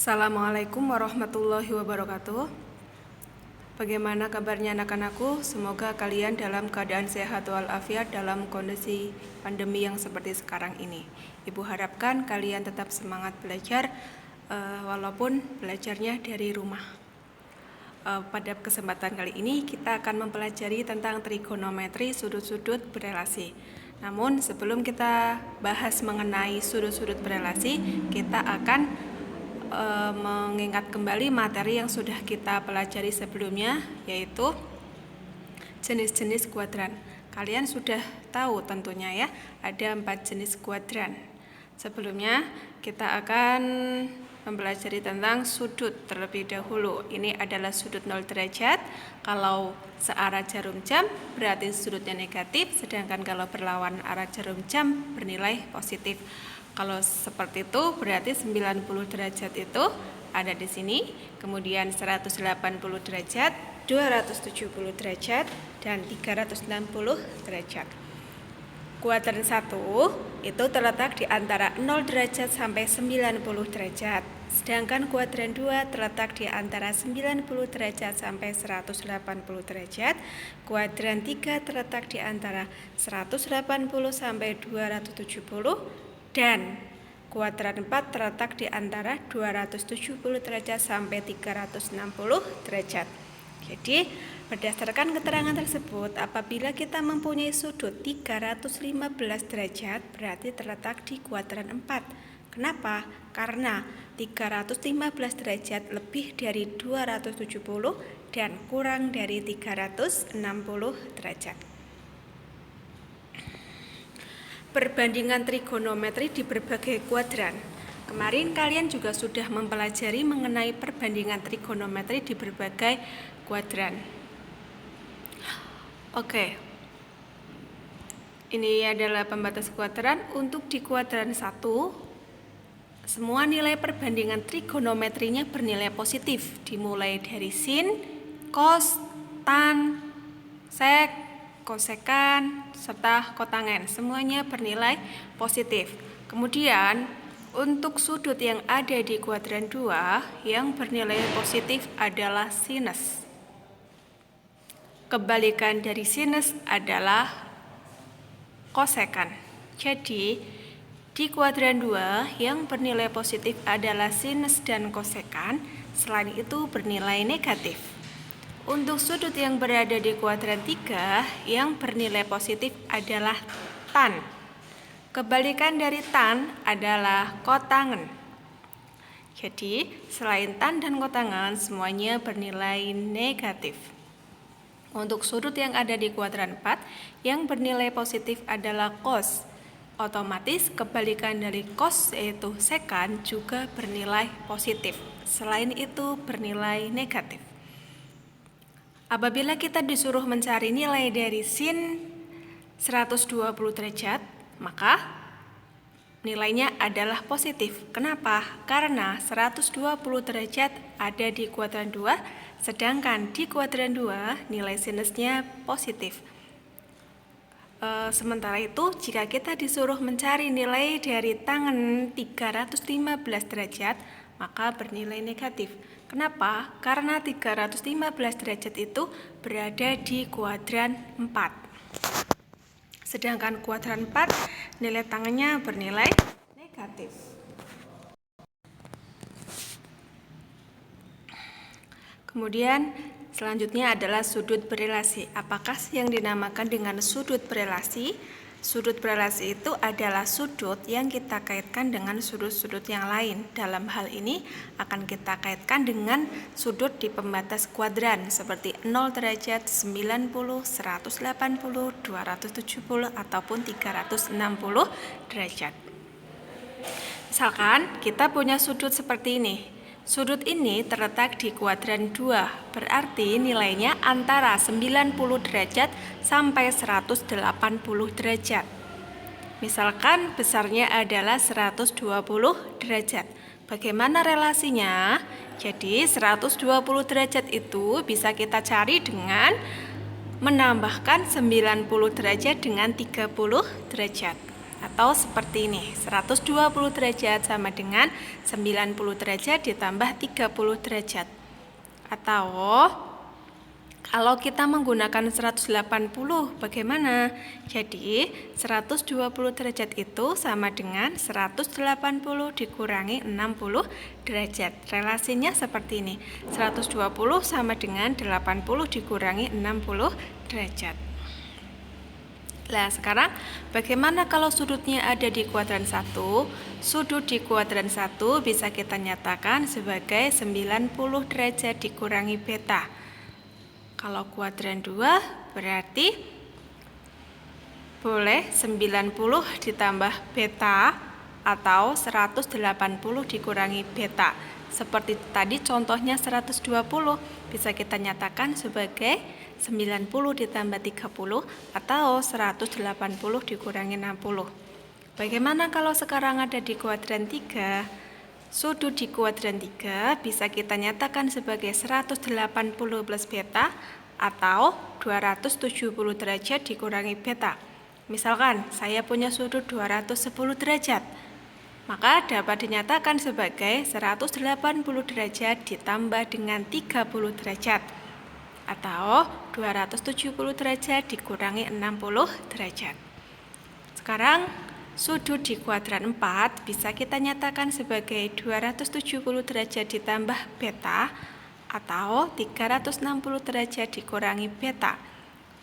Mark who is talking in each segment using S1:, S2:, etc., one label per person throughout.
S1: Assalamualaikum warahmatullahi wabarakatuh. Bagaimana kabarnya anak-anakku? Semoga kalian dalam keadaan sehat walafiat dalam kondisi pandemi yang seperti sekarang ini. Ibu harapkan kalian tetap semangat belajar walaupun belajarnya dari rumah. Pada kesempatan kali ini kita akan mempelajari tentang trigonometri sudut-sudut berelasi. Namun sebelum kita bahas mengenai sudut-sudut berelasi, kita akan mengingat kembali materi yang sudah kita pelajari sebelumnya, yaitu jenis-jenis kuadran. Kalian sudah tahu tentunya ya, ada 4 jenis kuadran. Sebelumnya kita akan mempelajari tentang sudut terlebih dahulu. Ini adalah sudut 0 derajat. Kalau searah jarum jam berarti sudutnya negatif, sedangkan kalau berlawanan arah jarum jam bernilai positif. Kalau seperti itu berarti 90 derajat itu ada di sini, kemudian 180 derajat, 270 derajat, dan 360 derajat. Kuadran 1 itu terletak di antara 0 derajat sampai 90 derajat. Sedangkan kuadran 2 terletak di antara 90 derajat sampai 180 derajat. Kuadran 3 terletak di antara 180 sampai 270. Dan kuadran 4 terletak di antara 270 derajat sampai 360 derajat. Jadi, berdasarkan keterangan tersebut, apabila kita mempunyai sudut 315 derajat, berarti terletak di kuadran 4. Kenapa? Karena 315 derajat lebih dari 270 dan kurang dari 360 derajat. Perbandingan trigonometri di berbagai kuadran. Kemarin kalian juga sudah mempelajari mengenai perbandingan trigonometri di berbagai kuadran. Oke. Ini adalah pembatas kuadran. Untuk di kuadran 1, semua nilai perbandingan trigonometrinya bernilai positif, dimulai dari sin, cos, tan, sek, kosekan, serta kotangen, semuanya bernilai positif. Kemudian untuk sudut yang ada di kuadran 2 yang bernilai positif adalah sinus. Kebalikan dari sinus adalah kosekan. Jadi di kuadran 2 yang bernilai positif adalah sinus dan kosekan, selain itu bernilai negatif. Untuk sudut yang berada di kuadran 3 yang bernilai positif adalah tan. Kebalikan dari tan adalah kotangen. Jadi, selain tan dan kotangen semuanya bernilai negatif. Untuk sudut yang ada di kuadran 4 yang bernilai positif adalah cos. Otomatis kebalikan dari cos yaitu sekan juga bernilai positif. Selain itu bernilai negatif. Apabila kita disuruh mencari nilai dari sin 120 derajat, maka nilainya adalah positif. Kenapa? Karena 120 derajat ada di kuadran 2, sedangkan di kuadran 2 nilai sinusnya positif. Sementara itu, jika kita disuruh mencari nilai dari tangen 315 derajat, maka bernilai negatif. Kenapa? Karena 315 derajat itu berada di kuadran 4. Sedangkan kuadran 4 nilai tangannya bernilai negatif. Kemudian selanjutnya adalah sudut berelasi. Apakah yang dinamakan dengan sudut berelasi? Sudut berelasi itu adalah sudut yang kita kaitkan dengan sudut-sudut yang lain. Dalam hal ini akan kita kaitkan dengan sudut di pembatas kuadran seperti 0 derajat, 90, 180, 270 ataupun 360 derajat. Misalkan kita punya sudut seperti ini. Sudut ini terletak di kuadran 2, berarti nilainya antara 90 derajat sampai 180 derajat. Misalkan besarnya adalah 120 derajat. Bagaimana relasinya? Jadi 120 derajat itu bisa kita cari dengan menambahkan 90 derajat dengan 30 derajat. Atau seperti ini, 120 derajat sama dengan 90 derajat ditambah 30 derajat. Atau kalau kita menggunakan 180 bagaimana? Jadi 120 derajat itu sama dengan 180 dikurangi 60 derajat. Relasinya seperti ini, 120 sama dengan 80 dikurangi 60 derajat. Nah, sekarang bagaimana kalau sudutnya ada di kuadran 1? Sudut di kuadran 1 bisa kita nyatakan sebagai 90 derajat dikurangi beta. Kalau kuadran 2 berarti boleh 90 ditambah beta atau 180 dikurangi beta. Seperti tadi contohnya 120 bisa kita nyatakan sebagai 90 ditambah 30 atau 180 dikurangi 60. Bagaimana kalau sekarang ada di kuadran 3? Sudut di kuadran 3 bisa kita nyatakan sebagai 180 plus beta atau 270 derajat dikurangi beta. Misalkan saya punya sudut 210 derajat, maka dapat dinyatakan sebagai 180 derajat ditambah dengan 30 derajat atau 270 derajat dikurangi 60 derajat. Sekarang sudut di kuadran 4 bisa kita nyatakan sebagai 270 derajat ditambah beta atau 360 derajat dikurangi beta.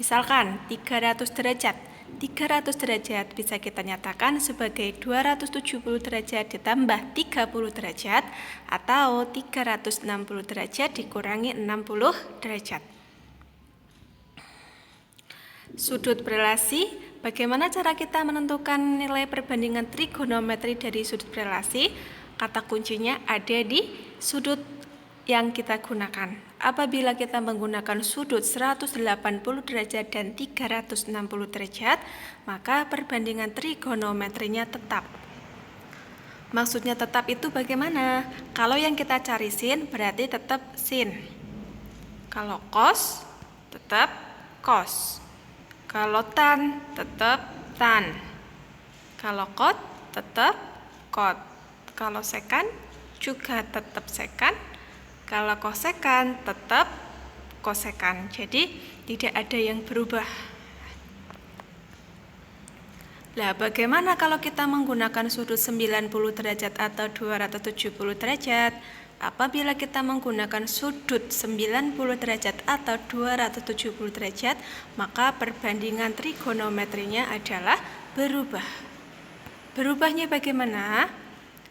S1: Misalkan 300 derajat. 300 derajat bisa kita nyatakan sebagai 270 derajat ditambah 30 derajat atau 360 derajat dikurangi 60 derajat. Sudut berelasi, bagaimana cara kita menentukan nilai perbandingan trigonometri dari sudut berelasi? Kata kuncinya ada di sudut yang kita gunakan. Apabila kita menggunakan sudut 180 derajat dan 360 derajat, maka perbandingan trigonometrinya tetap. Maksudnya tetap itu bagaimana? Kalau yang kita cari sin berarti tetap sin. Kalau cos tetap cos. Kalau tan tetap tan. Kalau kot tetap kot. Kalau sekan juga tetap sekan. Kalau kosekan tetap kosekan. Jadi tidak ada yang berubah. Nah, bagaimana kalau kita menggunakan sudut 90 derajat atau 270 derajat? Apabila kita menggunakan sudut 90 derajat atau 270 derajat, maka perbandingan trigonometrinya adalah berubah. Berubahnya bagaimana?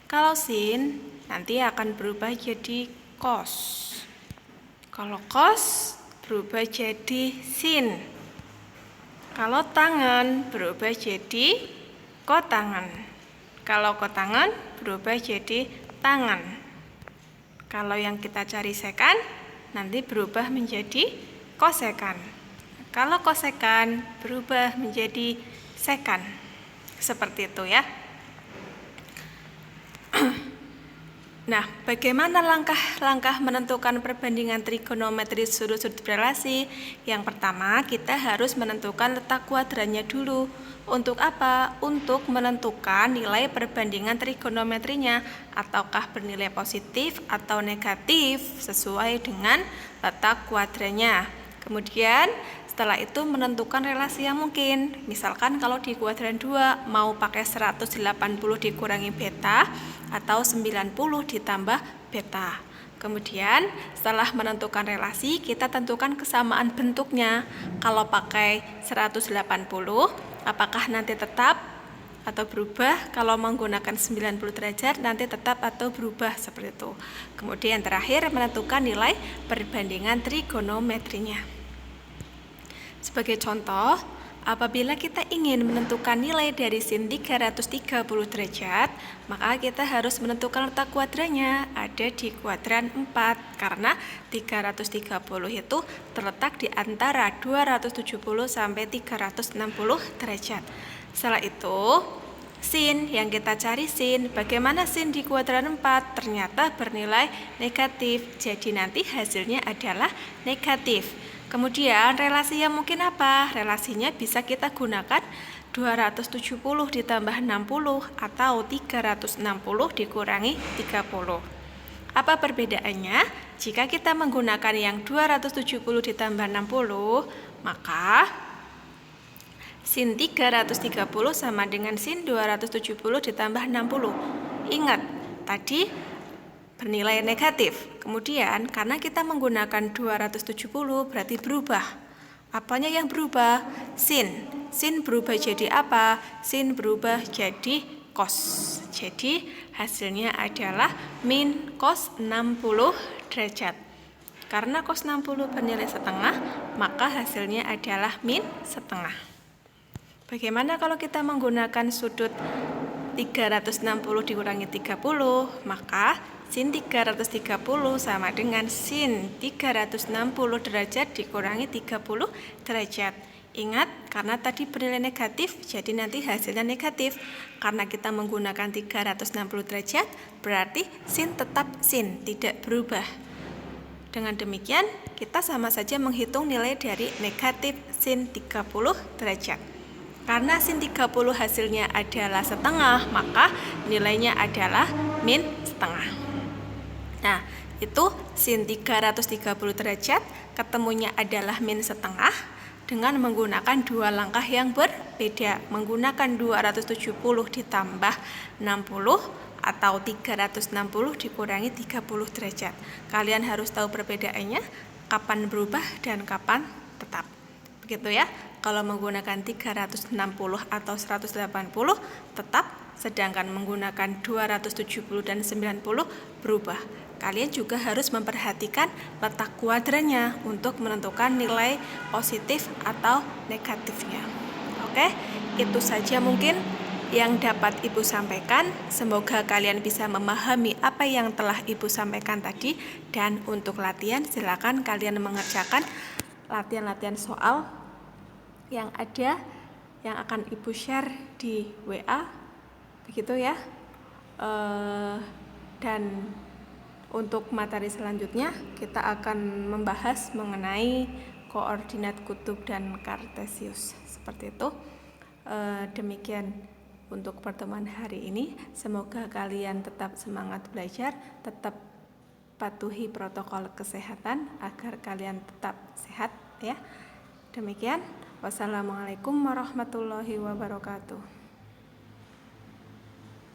S1: Kalau sin nanti akan berubah jadi cos. Kalau cos berubah jadi sin. Kalau tangan berubah jadi kotangan. Kalau kotangan berubah jadi tangan. Kalau yang kita cari sekan nanti berubah menjadi kosekan. Kalau kosekan berubah menjadi sekan. Seperti itu ya. Nah, bagaimana langkah-langkah menentukan perbandingan trigonometri sudut-sudut berelasi? Yang pertama, kita harus menentukan letak kuadrannya dulu. Untuk apa? Untuk menentukan nilai perbandingan trigonometrinya, ataukah bernilai positif atau negatif sesuai dengan letak kuadrannya. Kemudian, setelah itu menentukan relasi yang mungkin. Misalkan kalau di kuadran 2 mau pakai 180 dikurangi beta atau 90 ditambah beta. Kemudian setelah menentukan relasi, kita tentukan kesamaan bentuknya. Kalau pakai 180, apakah nanti tetap atau berubah? Kalau menggunakan 90 derajat nanti tetap atau berubah seperti itu. Kemudian terakhir menentukan nilai perbandingan trigonometrinya. Sebagai contoh, apabila kita ingin menentukan nilai dari sin 330 derajat, maka kita harus menentukan letak kuadrannya ada di kuadran 4 karena 330 itu terletak di antara 270 sampai 360 derajat. Setelah itu, sin yang kita cari sin, bagaimana sin di kuadran 4? Ternyata bernilai negatif. Jadi nanti hasilnya adalah negatif. Kemudian relasi yang mungkin apa? Relasinya bisa kita gunakan 270 ditambah 60 atau 360 dikurangi 30. Apa perbedaannya? Jika kita menggunakan yang 270 ditambah 60, maka sin 330 sama dengan sin 270 ditambah 60. Ingat, tadi bernilai negatif. Kemudian karena kita menggunakan 270 berarti berubah. Apanya yang berubah? Sin. Sin berubah jadi apa? Sin berubah jadi cos. Jadi hasilnya adalah min cos 60 derajat. Karena cos 60 bernilai setengah, maka hasilnya adalah min setengah. Bagaimana kalau kita menggunakan sudut 360 dikurangi 30? Maka sin 330 sama dengan sin 360 derajat dikurangi 30 derajat. Ingat, karena tadi bernilai negatif, jadi nanti hasilnya negatif. Karena kita menggunakan 360 derajat, berarti sin tetap sin, tidak berubah. Dengan demikian, kita sama saja menghitung nilai dari negatif sin 30 derajat. Karena sin 30 hasilnya adalah setengah, maka nilainya adalah min setengah. Nah, itu sin 330 derajat, ketemunya adalah min setengah dengan menggunakan dua langkah yang berbeda. Menggunakan 270 ditambah 60 atau 360 dikurangi 30 derajat. Kalian harus tahu perbedaannya, kapan berubah dan kapan tetap. Begitu ya. Kalau menggunakan 360 atau 180 tetap, sedangkan menggunakan 270 dan 90 berubah. Kalian juga harus memperhatikan letak kuadrannya untuk menentukan nilai positif atau negatifnya. Oke, itu saja mungkin yang dapat Ibu sampaikan. Semoga kalian bisa memahami apa yang telah Ibu sampaikan tadi. Dan untuk latihan, silakan kalian mengerjakan latihan-latihan soal yang ada, yang akan Ibu share di WA, begitu ya. Dan untuk materi selanjutnya kita akan membahas mengenai koordinat kutub dan kartesius, seperti itu. Demikian untuk pertemuan hari ini. Semoga kalian tetap semangat belajar, tetap patuhi protokol kesehatan agar kalian tetap sehat ya. Demikian. Wassalamualaikum warahmatullahi wabarakatuh.